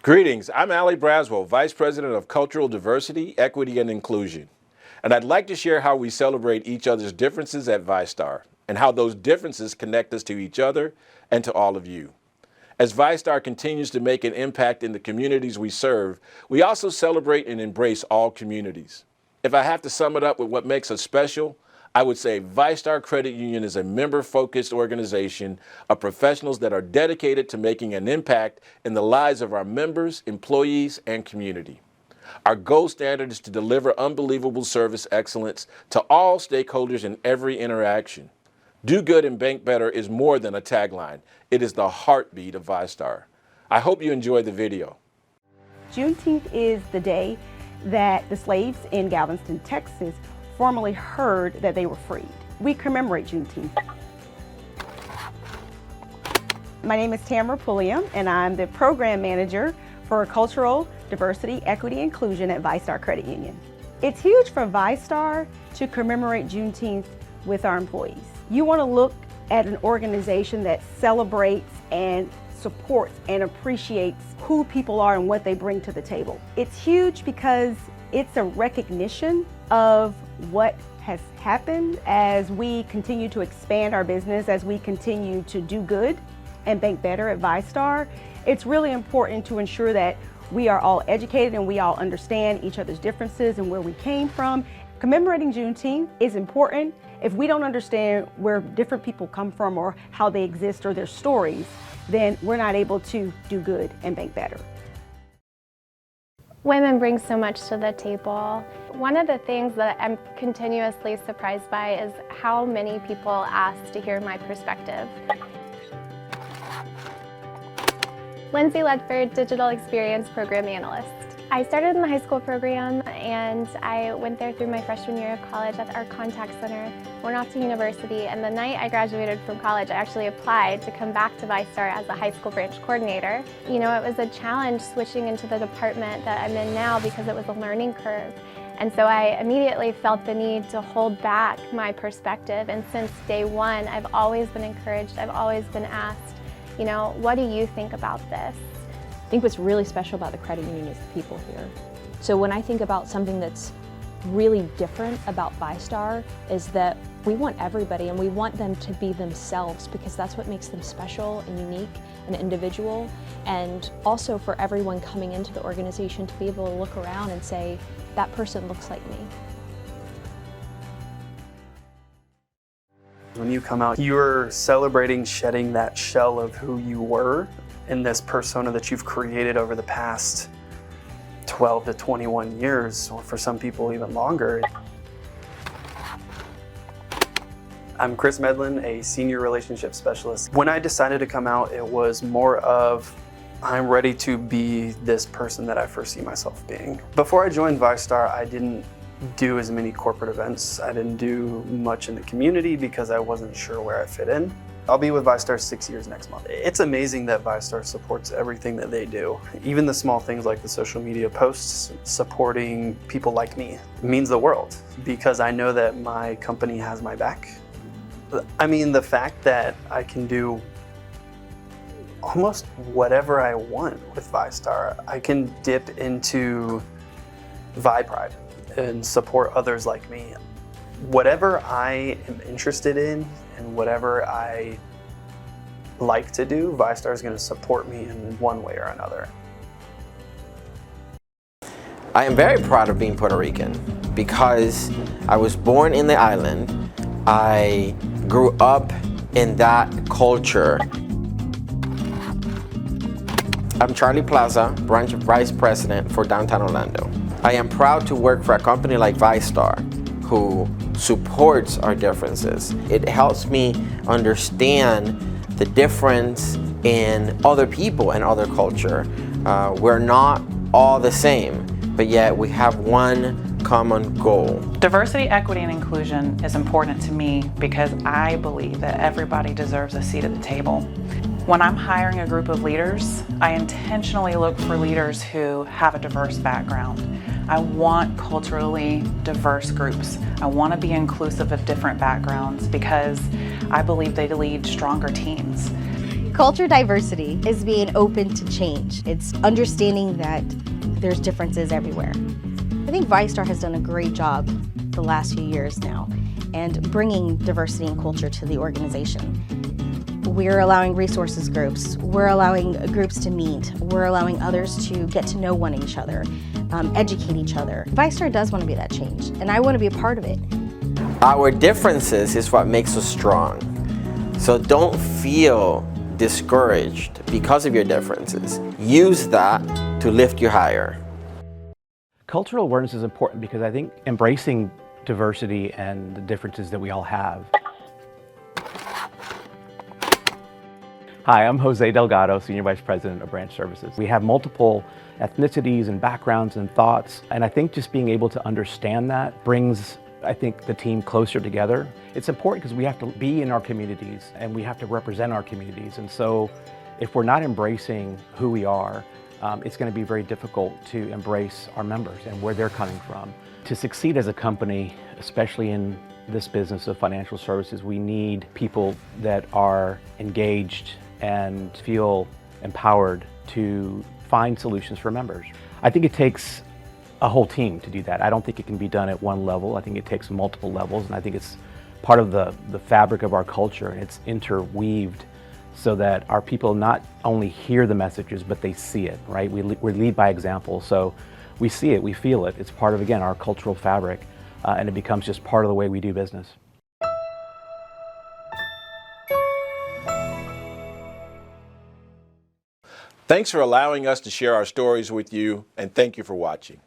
Greetings, I'm Ali Braswell, Vice President of Cultural Diversity, Equity, and Inclusion. And I'd like to share how we celebrate each other's differences at VyStar and how those differences connect us to each other and to all of you. As VyStar continues to make an impact in the communities we serve, we also celebrate and embrace all communities. If I have to sum it up with what makes us special, I would say VyStar Credit Union is a member-focused organization of professionals that are dedicated to making an impact in the lives of our members, employees, and community. Our gold standard is to deliver unbelievable service excellence to all stakeholders in every interaction. Do good and bank better is more than a tagline. It is the heartbeat of VyStar. I hope you enjoyed the video. Juneteenth is the day that the slaves in Galveston, Texas formally heard that they were freed. We commemorate Juneteenth. My name is Tamara Pulliam, and I'm the Program Manager for Cultural Diversity, Equity, Inclusion at VyStar Credit Union. It's huge for VyStar to commemorate Juneteenth with our employees. You want to look at an organization that celebrates and supports and appreciates who people are and what they bring to the table. It's huge because it's a recognition of what has happened as we continue to expand our business, as we continue to do good and bank better at VyStar. It's really important to ensure that we are all educated and we all understand each other's differences and where we came from. Commemorating Juneteenth is important. If we don't understand where different people come from or how they exist or their stories, then we're not able to do good and bank better. Women bring so much to the table. One of the things that I'm continuously surprised by is how many people ask to hear my perspective. Lindsay Ledford, Digital Experience Program Analyst. I started in the high school program and I went there through my freshman year of college at our contact center, went off to university, and the night I graduated from college I actually applied to come back to VyStar as a high school branch coordinator. You know, it was a challenge switching into the department that I'm in now because it was a learning curve. And so I immediately felt the need to hold back my perspective, and since day one I've always been encouraged, I've always been asked, you know, what do you think about this? I think what's really special about the credit union is the people here. So when I think about something that's really different about VyStar is that we want everybody and we want them to be themselves because that's what makes them special and unique and individual, and also for everyone coming into the organization to be able to look around and say, that person looks like me. When you come out, you're celebrating shedding that shell of who you were in this persona that you've created over the past 12 to 21 years, or for some people even longer. I'm Chris Medlin, a senior relationship specialist. When I decided to come out, it was more of, I'm ready to be this person that I foresee myself being. Before I joined VyStar, I didn't do as many corporate events. I didn't do much in the community because I wasn't sure where I fit in. I'll be with VyStar 6 years next month. It's amazing that VyStar supports everything that they do. Even the small things like the social media posts, supporting people like me means the world because I know that my company has my back. I mean, the fact that I can do almost whatever I want with VyStar, I can dip into VyPride and support others like me. Whatever I am interested in and whatever I like to do, VyStar is going to support me in one way or another. I am very proud of being Puerto Rican because I was born in the island. I grew up in that culture. I'm Charlie Plaza, Branch Vice President for Downtown Orlando. I am proud to work for a company like VyStar who supports our differences. It helps me understand the difference in other people and other culture. We're not all the same, but yet we have one common goal. Diversity, equity, and inclusion is important to me because I believe that everybody deserves a seat at the table. When I'm hiring a group of leaders, I intentionally look for leaders who have a diverse background. I want culturally diverse groups. I want to be inclusive of different backgrounds because I believe they lead stronger teams. Culture diversity is being open to change. It's understanding that there's differences everywhere. I think VyStar has done a great job the last few years now and bringing diversity and culture to the organization. We're allowing resources groups, we're allowing groups to meet, we're allowing others to get to know one each other, educate each other. VyStar does want to be that change, and I want to be a part of it. Our differences is what makes us strong. So don't feel discouraged because of your differences. Use that to lift you higher. Cultural awareness is important because I think embracing diversity and the differences that we all have. Hi, I'm Jose Delgado, Senior Vice President of Branch Services. We have multiple ethnicities and backgrounds and thoughts, and I think just being able to understand that brings, I think, the team closer together. It's important because we have to be in our communities and we have to represent our communities, and so if we're not embracing who we are, it's going to be very difficult to embrace our members and where they're coming from. To succeed as a company, especially in this business of financial services, we need people that are engaged and feel empowered to find solutions for members. I think it takes a whole team to do that. I don't think it can be done at one level. I think it takes multiple levels, and I think it's part of the fabric of our culture, and it's interweaved so that our people not only hear the messages, but they see it, right? We lead by example, so we see it, we feel it. It's part of, again, our cultural fabric, and it becomes just part of the way we do business. Thanks for allowing us to share our stories with you, and thank you for watching.